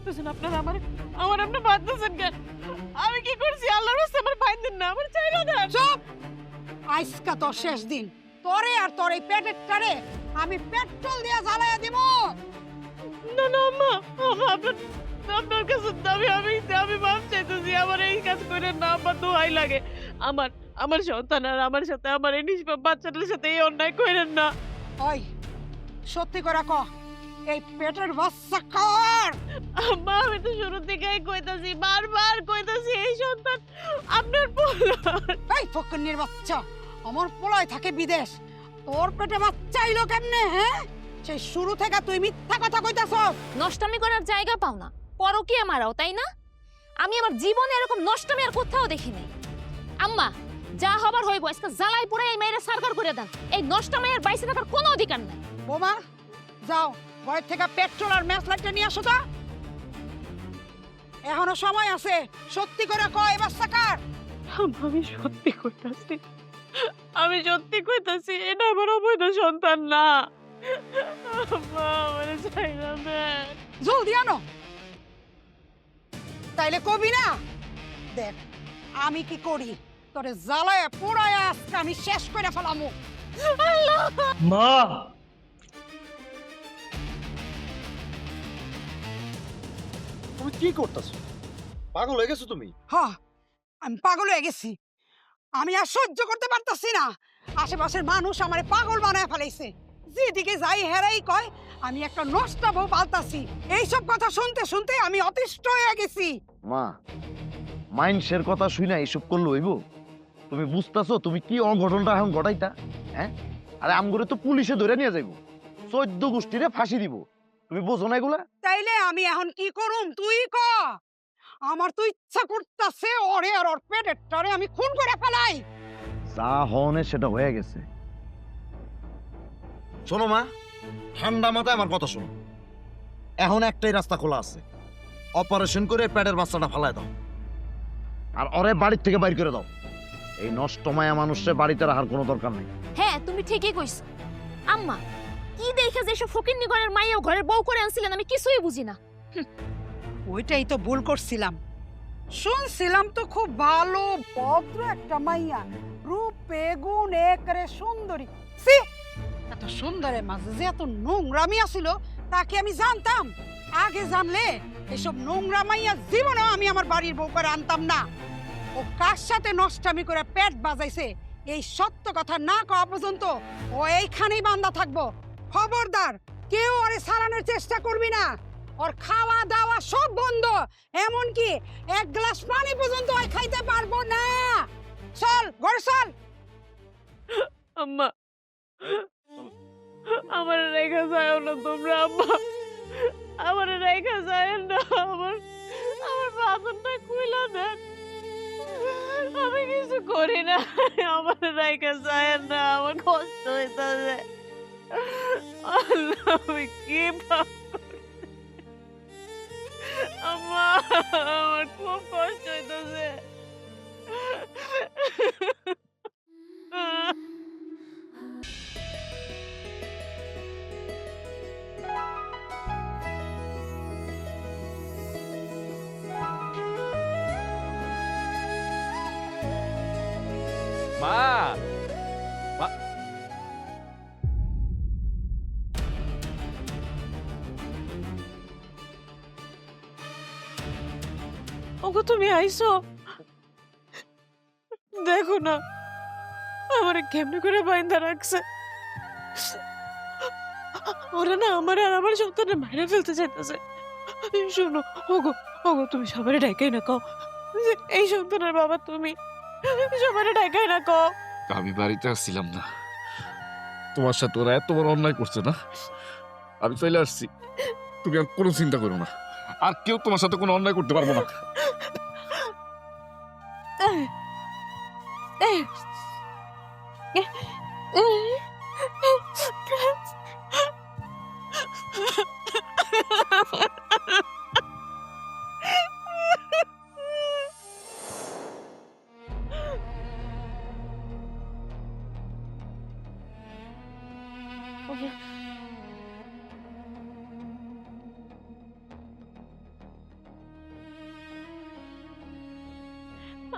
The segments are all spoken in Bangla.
করতেছেন আপনারা আমার আমার আপনি বাঁধতেছেন কেন? আমি কি করছি? আল্লাহর রাস্তায় আমার বাইন দেন না, আমার চাইরা দেন। চুপ! আজকা তোর শেষ দিন। তোরে আর তোর এই পেটের টারে আমি পেট্রোল দিয়ে জ্বালাইয়া দিব। না না আম্মা, আম্মা আপনার আপনার কাছে আমি মাফ চাইতেছি। আমার এই কাজ করেন না আম্মা, দোহাই লাগে। আমার আমার সন্তান আর আমার সাথে আমার এই নিষ্পাপ বাচ্চাটার সাথে এই অন্যায় করেন না। ওই সত্যি করে ক, এই পেটের বাচ্চা কার? আম্মা আমি তো শুরু থেকেই কইতাছি, বারবার কইতাছি এই সন্তান আপনার পোলার। এই ফকিন্নির বাচ্চা, আমার পোলায় থাকে বিদেশ, তোর পেটে বাচ্চা আইলো কেমনে? হ্যাঁ, সেই শুরু থেকে তুই মিথ্যা কথা কইতাছস। নষ্টামি করার জায়গা পাও না, পরকীয়া মারাও, তাই না? আমি আমার জীবনে এরকম নষ্টামি আর কোথাও দেখি নাই। আম্মা, যা হবার হইব, আজকে জ্বালাই পুরাই এই মেয়েরা সারকার করে দেন। এই নষ্টামি আর বাইসে থাকার কোনো অধিকার নাই। বোমা, যাও ঘর থেকে পেট্রোল আর ম্যাচ লাইটটা নিয়ে আসো তো। এখনো সময় আছে, সত্যি করে কয় এই বাচ্চা কার? আম্মা আমি সত্যি কইতাছি, আমি সত্যি কইতাছি, এটা আমার অবৈধ সন্তান না। আম্মা আমার চাইরা দেন। জলদি আনো। তাইলে কবি না? দেখ আমি কি করি, তোরে জ্বালায় পোড়ায় আজকে আমি শেষ করে ফেলামু। মা, তুমি কি করতেছো? পাগল হয়ে গেছো তুমি? হ্যাঁ, আমি পাগল হয়ে গেছি। আমি আর সহ্য করতে পারতাছি না। আশেপাশের মানুষ আমারে পাগল বানায় ফেলাইছে। যেদিকে যাই হেরাই কয় আমি একটা নষ্ট বউ পালতাছি। এইসব কথা শুনতে শুনতে আমি অতিষ্ঠ হয়ে গেছি। মা, মাইন্ডসের কথা শুই না এসব করলো হইব? তুমি বুঝতেছো তুমি কি অঘটনটা এখন ঘটাইতা? হ্যাঁ, আরে আমগরে তো পুলিশে ধরে নিয়ে যাইব, 14 গোষ্ঠীরে ফাঁসি দিব। তুমি বোঝো না এগুলা? তাইলে আমি এখন কি করুম তুই ক। আমার তো ইচ্ছা করতেছে ওরে আর ওর পেটেরটারে আমি খুন করে ফেলাই। যা হনে সেটা হয়ে গেছে। শোনো মা, ঠান্ডা মাথায় আমার কথা শোনো। এখন একটাই রাস্তা খোলা আছে, অপারেশন করে পেটের বাচ্চাটা ফালায় দাও আর ওরে বাড়ির থেকে বাইর করে দাও। এই নষ্ট মায়া মানুষের বাড়িতে রাখার কোনো দরকার নেই। হ্যাঁ, তুমি ঠিকই কইছো। আম্মা, কি দেখে যে এসব ফকিন্নি ঘরের মাইয়াও ঘরের বউ করে আনছিলেন আমি কিছুই বুঝি না। ওইটাই তো ভুল করছিলাম। শুনছিলাম তো খুব ভালো ভদ্র একটা মাইয়া, রূপে গুণে একেবারে সুন্দরী। ছি, এত সুন্দরের মাঝে যে এত নোংরামি আছিল তাকে আমি জানতাম। আগে জানলে এসব নোংরা মাইয়া জীবনেও আমি আমার বাড়ির বউ করে আনতাম না। ও কার সাথে নষ্টামি করে পেট বাজাইছে এই সত্য কথা না কওয়া পর্যন্ত ও এইখানেই বান্দা থাকবো। খবরদার, কেউ ওরে সারানোর চেষ্টা করবি না। ওর খাওয়া দাওয়া সব বন্ধ, এমনকি এক গ্লাস পানি পর্যন্ত ওই খাইতে পারবো না। চল ঘরে চল। আম্মা আমার রেখা যায় না তোমরা, আম্মা আমার রেখা যায় না। আমার আমার বাঁধনটা খুইলা দেন, আমি কিছু করি না। আমার রেখা যায় না, আমার কষ্ট হইতাছে। আল্লাহ আমি কি পাপ করছি? আম্মা আমার খুব কষ্ট হইতাছে। মা, মা, ওগো তুমি আইছো? দেখো না আমারে কেমনে করে বাইন্ধা রাখছে। ওরা না আমার আর আমার সন্তানের মাইরা ফেলতে চাইতেছে। শোনো ওগো, ওগো তুমি সবারে ডাকাই না কও যে এই সন্তানের বাবা তুমি। সবারে ডাকাই না কও। আমি বাড়িতে আসছিলাম না, তোমার সাথে ওরা এত বড় অন্যায় করছে না, আমি চলে আসছি। তুমি আর কোনো চিন্তা করো না, আর কেউ তোমার সাথে কোনো অন্যায় করতে পারবো না।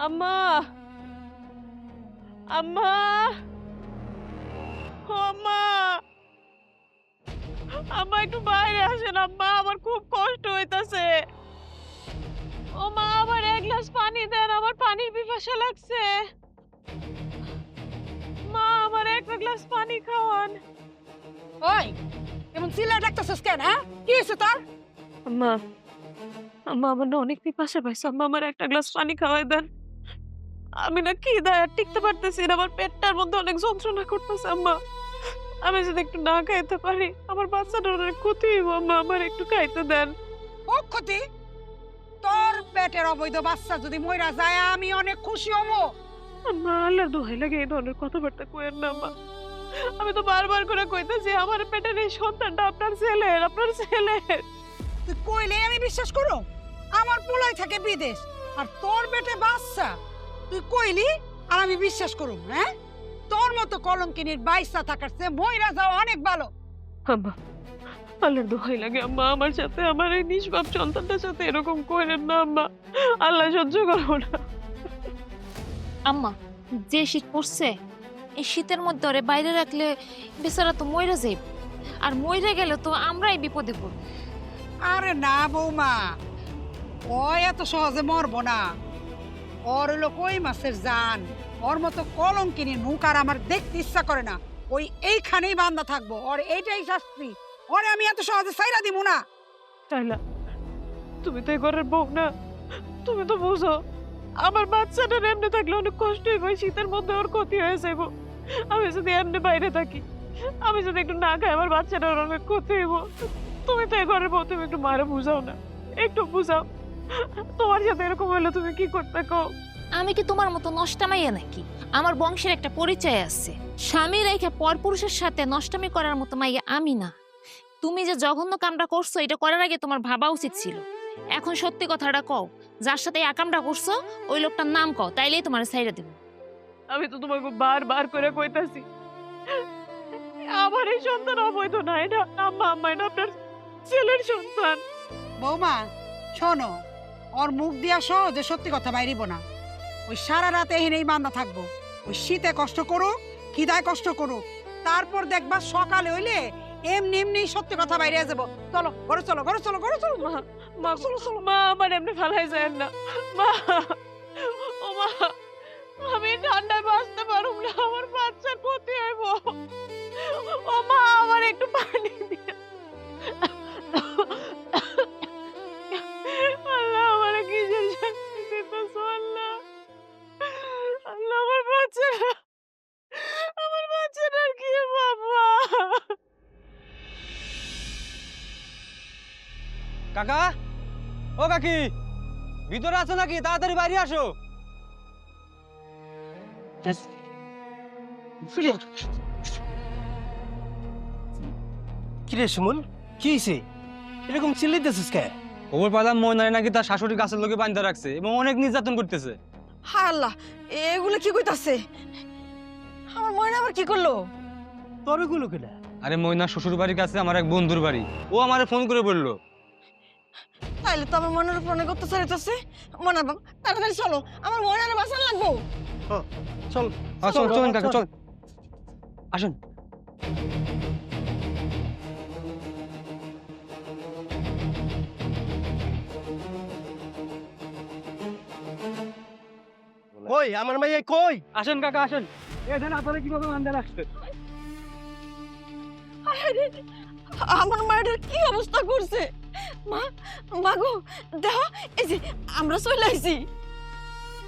আম্মা, আম্মা, ও আম্মা, আম্মা একটু বাইরে আসেন আম্মা, আমার খুব কষ্ট হইতাছে। ও মা, আমার এক গ্লাস পানি দেন, আমার পানির পিপাসা লাগছে। মা, আমার এক গ্লাস পানি খাওয়ান। ওই এমন চিল্লা ডাকতেছিস কেন? হ্যাঁ, কি হয়েছে তোর? আম্মা, আম্মা, আমার না অনেক পিপাসা পাইছে আম্মা, আমার একটা গ্লাস পানি খাওয়াই দেন। আমি না খিদায় আর টিকতে পারতেছি না, আমার পেটটার মধ্যে অনেক যন্ত্রণা করতেছে আম্মা। আমি যদি একটু না খাইতে পারি আমার বাচ্চাটার অনেক ক্ষতি হইব আম্মা, আমার একটু খাইতে দেন। ও ক্ষতি? তোর পেটের অবৈধ বাচ্চা যদি মইরা যায় আমি অনেক খুশি হব। আম্মা, আল্লাহর দোহাই লাগে এই ধরনের কথাবার্তা কইেন না আম্মা। আমি তো বারবার করে কইতাছি আমার পেটের এই সন্তানটা আপনার ছেলের, আপনার ছেলের। তুই কইলে আমি বিশ্বাস করো? আমার পোলাই থাকে বিদেশ আর তোর পেটে বাচ্চা, তুই কইলি আর আমি বিশ্বাস করুম? হ্যাঁ, তোর মতো কলঙ্কিনীর বাইসা থাকার চেয়ে মইরা যাওয়া অনেক ভালো। আম্মা, আল্লাহর দোহাই লাগে আম্মা, আমার সাথে, আমার এই নিষ্পাপ সন্তানটার সাথে এরকম কইরেন না আম্মা, আল্লাহ সহ্য করবো না। আম্মা, যে শীত পড়ছে এই শীতের মধ্যে ওরে বাইরে রাখলে বেচারা তো মইরা যাইব, আর মইরা গেলে তো আমরাই বিপদে পড়ব। আরে না বৌমা, ও এত সহজে মরবো না। ওর হলো কই মাছের জান, ওর মতো কলঙ্কিনীর মুখ আর আমার দেখতে ইচ্ছা করে না। ওই এইখানেই বান্ধা থাকবো, ওর এইটাই শাস্তি। ওরে আমি এত সহজে ছাইরা দিব না। তাইলা, তুমি তো এই ঘরের বউ না, তুমি তো বুঝো আমার বাচ্চাটার এমনি থাকলে অনেক কষ্ট হইব, শীতের মধ্যে ওর ক্ষতি হয়ে যাইব। আমি যদি এমনি বাইরে থাকি, আমি যদি একটু না খাই আমার বাচ্চাটার অনেক ক্ষতি হইব। তুমি তো এই ঘরের বউ, তুমি একটু মারে বুঝাও না, একটু বুঝাও। তোমার সাথে এরকম হলে তুমি কি করতে কও? আমি কি তোমার মতো নষ্টামাইয়া নাকি? আমার বংশের একটা পরিচয় আছে। স্বামী রেখে পরপুরুষের সাথে নষ্টামি করার মতো মাইয়া আমি না। তুমি যে জঘন্য কামটা করছো এটা করার আগে তোমার ভাবা উচিত ছিল। এখন সত্যি কথাটা কও, যার সাথে এই আকামটা করছো ওই লোকটার নাম কও, তাইলেই তোমার ছাইড়া দেব। আমি তো তোমাকে বারবার করে কইতাছি আমার এই সন্তান অবৈধ না, এটা আম্মা, আম্মা, এটা আপনার ছেলের সন্তান। বৌমা শোনো, ওর মুখ দিয়া সহজে সত্যি কথা বাইরিব না। ওই সারা রাত এখানেই বান্ধা থাকবো, ওই শীতে কষ্ট করুক, খিদায় কষ্ট করুক, তারপর দেখবা সকালে হইলে এমনি এমনি সত্যি কথা বাইরে যাবো। চলো ঘরে চলো, ঘরে চলো, ঘরে চলো। মা, মা, মা, আমার এমনি ফালাই যায় না মা। ও মা, আমি ঠান্ডায় বাঁচতে পারুম না, আমার বাচ্চার ক্ষতি হইব। ও মা, আমার একটু পানি দিয়ে। আল্লাহ, আমার কিসের শান্তি দিতেছো আল্লাহ? আল্লাহ, আমার বাচ্চাটার কি বাবা? কাকা, ও কাকি, ভিতরে আছো নাকি? তাড়াতাড়ি বাইরে আসো। কিরে সুমন, কি হয়েছে? এরকম চিল্লাইতেছিস কে? খবর পেলাম ময়নারে নাকি তার শাশুড়ি গাছের লোকে বাঁধা রাখছে এবং অনেক নির্যাতন করতেছে। হায় আল্লাহ, এগুলো কি কইতাছে? আমার ময়না আবার কি করলো? তোর গুলো কেনা? আরে ময়নার শ্বশুর বাড়ির কাছে আমার এক বন্ধুর বাড়ি, ও আমারে ফোন করে বললো। তাইলে তো আমার মনের উপর অনেক অত্যাচার হইতাছে। মনার বাবা, তাড়াতাড়ি চলো, আমার ময়নারে বাঁচান লাগবো। চল চল চলেন কাকা, চল আসুন। কই আমার মাইয়া কই? আসেন কাকা, আসেন। এখানে আপনারা কিভাবে বাঁধা রাখছে? আরে, আমার মায়ের কি অবস্থা করছে? মা, মাগো, দেখো, এই যে আমরা চলে আইছি।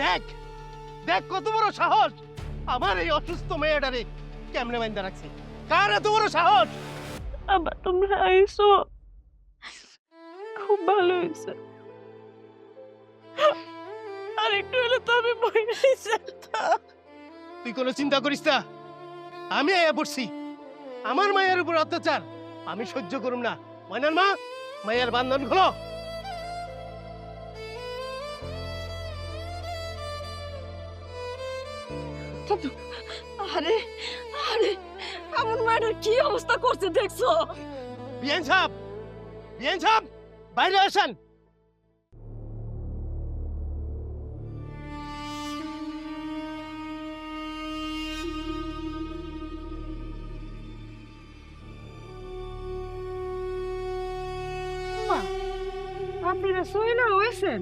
দেখ দেখ কত বড় সাহস! আমার এই অসুস্থ মেয়েটারে কেমনে বাঁধা রাখছে? কার এত বড় সাহস? আবার তোমরা আইসো, খুব ভালো হয়েছে। আর একটু হলে তো আমি বইনাই যেতাম। তুই কোনো চিন্তা করিস না, আমি আয়া পড়ছি। আমার মায়ের উপর অত্যাচার আমি সহ্য করুম না। ময়নার মা, মায়ের বান্ধন খোলো। আরে আরে, আমার মায়ের কি অবস্থা করছে দেখছো? বিয়ান সাহেব, বিয়ান সাহেব, বাইরে আসেন। আপনারা সইলা হয়েছেন?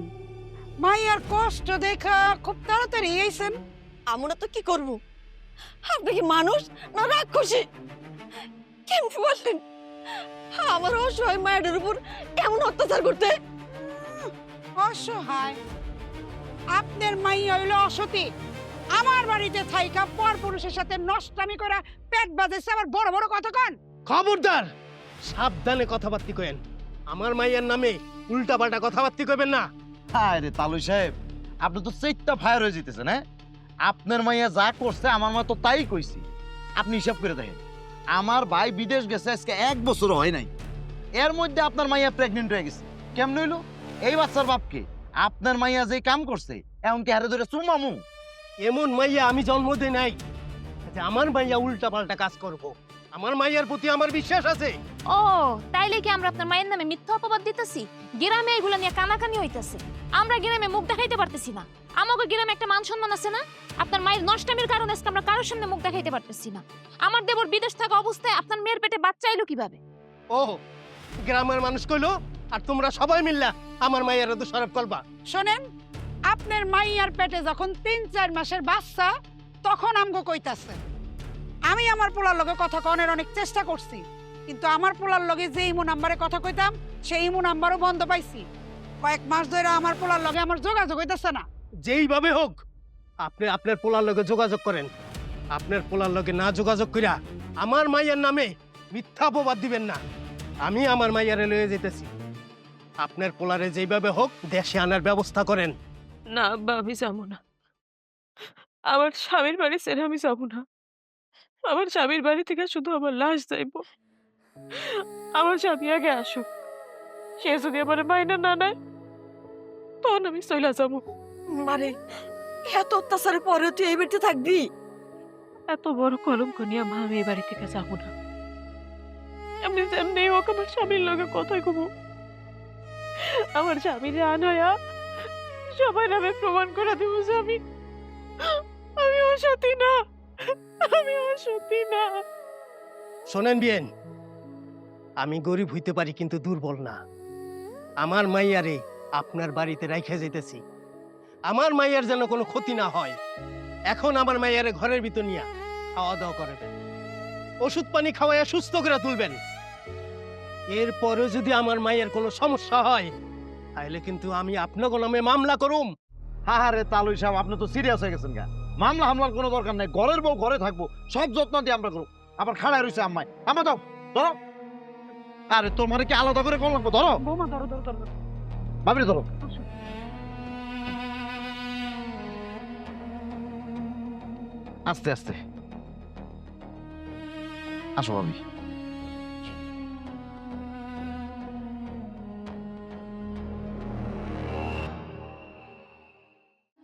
মাইয়ার কষ্ট দেখা খুব তাড়াতাড়ি আইছেন। আমরা তো কি করব? আপনি কি মানুষ না রাক্ষসী? কেমন বললেন আমার অসহায় মায়ের উপর এমন অত্যাচার করতে? অসহায়? আপনার মাইয়া হইলো অসতী। আমার বাড়িতে থাইকা পর পুরুষের সাথে নষ্টামি করা পেট বাজেছে, আবার বড় বড় কথা কন। খবরদার, সাবধানে কথাবার্তি কয়েন। আমার মাইয়ার নামে উল্টাপাল্টা কথাবার্তি কইবেন না। হায় রে তালুই সাহেব, আপনি তো চেকটা ফায়ার হয়ে যেতেছেন। হ্যাঁ, আপনার মাইয়া যা করছে আমার মা তো তাই কইছি। আপনি হিসাব করে দেখেন, আমার ভাই বিদেশ গেছে আজকে 1 বছর হয় নাই, এর মধ্যে আপনার মাইয়া প্রেগনেন্ট হয়ে গেছে। কেমন হইলো? এই বাচ্চার বাপকে আপনার মাইয়া যে কাম করছে এমন কি হারে ধরে চুমামু? এমন মাইয়া আমি জন্ম দেই নাই যে আমার মাইয়া উল্টাপাল্টা কাজ করব। আমার মাইয়ার প্রতি আমার বিশ্বাস আছে। ও তাইলে কি আমরা আপনার মায়ের নামে মিথ্যা অপবাদ দিতেছি? গ্রামে এগুলো নিয়ে কানাকানি হইতাছে, আমরা গ্রামে মুখ দেখাইতে পারতেছি না। আমাকে গ্রামে একটা মান সম্মান আছে না? আপনার মায়ের নষ্টামির কারণে আজকে আমরা কারোর সামনে মুখ দেখাইতে পারতেছি না। আমার দেবর বিদেশ থাকা অবস্থায় আপনার মেয়ের পেটে বাচ্চা এলো কিভাবে? ও, গ্রামের মানুষ কইলো আর তোমরা সবাই মিল্লা আমার মাইয়ার দোষারোপ করবা। শোনেন, আপনার মাইয়ার পেটে যখন 3-4 মাসের বাচ্চা, তখন আমগো কইতাছে। আমি আমার পোলার লগে কথা কনের অনেক চেষ্টা করছি, কিন্তু আমার পোলার লগে যে ইমো নাম্বারে কথা কইতাম সেই ইমো নাম্বারও বন্ধ পাইছি। কয়েক মাস ধরে আমার পোলার লগে আমার যোগাযোগ হইতাছে না। যেইভাবে হোক আপনি আপনার পোলার লগে যোগাযোগ করেন। আপনার পোলার লগে না যোগাযোগ কইরা আমার মাইয়ার নামে মিথ্যা অপবাদ দিবেন না। আমি আমার মাইয়ারে লয়ে যেতেছি। আপনার পোলারে যেইভাবে হোক দেশে আনার ব্যবস্থা করেন। না আব্বা, আমি যাবো না। আমার স্বামীর বাড়ি ছেড়ে আমি যাবো না। আমার স্বামীর বাড়ি থেকে শুধু আমার লাশ যাইব। আমার স্বামী আগে আসুক, সে যদি আমার মাইনা না নেয় তখন আমি চলে যাবো। মানে এত অত্যাচারের পরে তুই এই বাড়িতে থাকবি? এত বড় কলঙ্ক নিয়ে মা আমি এই বাড়ি থেকে যাবো না। এমনি যেমনি হোক আমার স্বামীর লগে কথাই কব। আমার স্বামীরে আনায়া সবাই নামে প্রমাণ করে দেবো যে আমি অসতী না, আমি অসতী না। শোনেন বিয়েন, আমি গরিব হইতে পারি কিন্তু দুর্বল না। আমার মাইয়ারে আপনার বাড়িতে রাইখে যেতেছি। আমার মাইয়ার যেন কোনো ক্ষতি না হয়। এখন আমার মাইয়ারে ঘরের ভিতর নিয়ে খাওয়া দাওয়া করবেন, ওষুধ পানি খাওয়াইয়া সুস্থ করে তুলবেন। এরপরে যদি আমার মায়ের কোনো সমস্যা হয় তাহলে কিন্তু আমি আপনার নামে মামলা করুম। হাহারে তালুই সাহেব, আপনি তো সিরিয়াস হয়ে গেছেন গা। মামলা হামলার কোনো দরকার নাই, ঘরের বউ ঘরে থাকবো, সব যত্ন দিয়ে আমরা করবো। আবার খাড়ায় রয়েছে আম্মাই, আমা দাও ধরো। আরে তোমার কি আলাদা করে কোন লাগবো? ধরো বৌমা, ধরো ধরো ধরো। ভাবি ধরো। আস্তে আস্তে আসো ভাবি।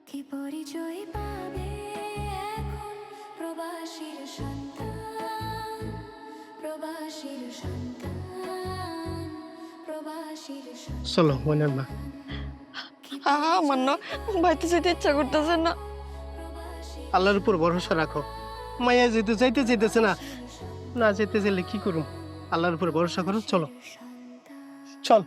কি পরিচয় পাবে এখন প্রবাসীর সন্তান, প্রবাসীর সন্তান, প্রবাসীর সন্তান। চলো মনের মা। আমার না বাড়িতে যেতে ইচ্ছা করতেছে না। আল্লাহর উপর ভরসা রাখো। মাইয়া যেতে চাইতে যেতেছে না, না যেতে চাইলে কি করুম? আল্লাহর উপর ভরসা করো। চলো চল।